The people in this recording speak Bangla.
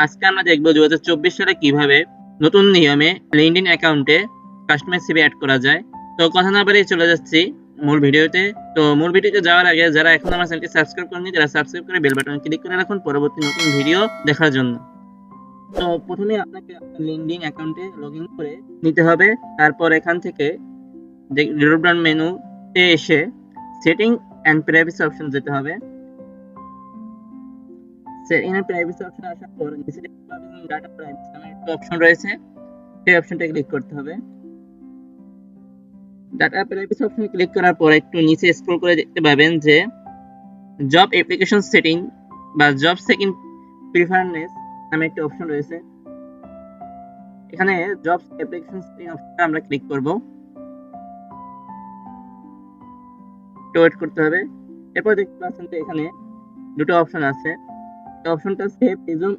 আজকে আমরা দেখব 2024 সালে কিভাবে নতুন নিয়মে লিঙ্কডইন অ্যাকাউন্টে কাস্টমার সিভি অ্যাড করা যায়। তো কথা না বাড়িয়ে চলে যাচ্ছি মূল ভিডিওতে। তো মূল ভিডিওতে যাওয়ার আগে যারা এখন আমার চ্যানেলটি সাবস্ক্রাইব করেননি তারা সাবস্ক্রাইব করে বেল বাটনে ক্লিক করে রাখুন পরবর্তী নতুন ভিডিও দেখার জন্য। তো প্রথমে আপনাকে লিঙ্কডইন অ্যাকাউন্টে লগইন করে নিতে হবে। তারপর এখান থেকে ড্রপ ডাউন মেনুতে এসে সেটিং অ্যান্ড প্রাইভেসি অপশন যেতে হবে। সেটিং এন্ড প্রাইভেসি অপশনে আসার পর নিচে দেখতে পাবেন ডাটা প্রাইভেসি নামে একটা অপশন রয়েছে, সেই অপশনটা ক্লিক করতে হবে। ডাটা প্রাইভেসি অপশনে ক্লিক করার পর একটু নিচে স্ক্রল করে দেখতে পাবেন যে জব অ্যাপ্লিকেশন সেটিং বা জব সেটিং প্রিফারেন্স নামে একটা অপশন রয়েছে। এখানে জব অ্যাপ্লিকেশন সেটিং অপশনটা আমরা ক্লিক করব। একটু ওয়েট করতে হবে। এরপর দেখতে পাচ্ছেন যে এখানে দুটো অপশন আছে। এই অপশনটা সেভ রিজুম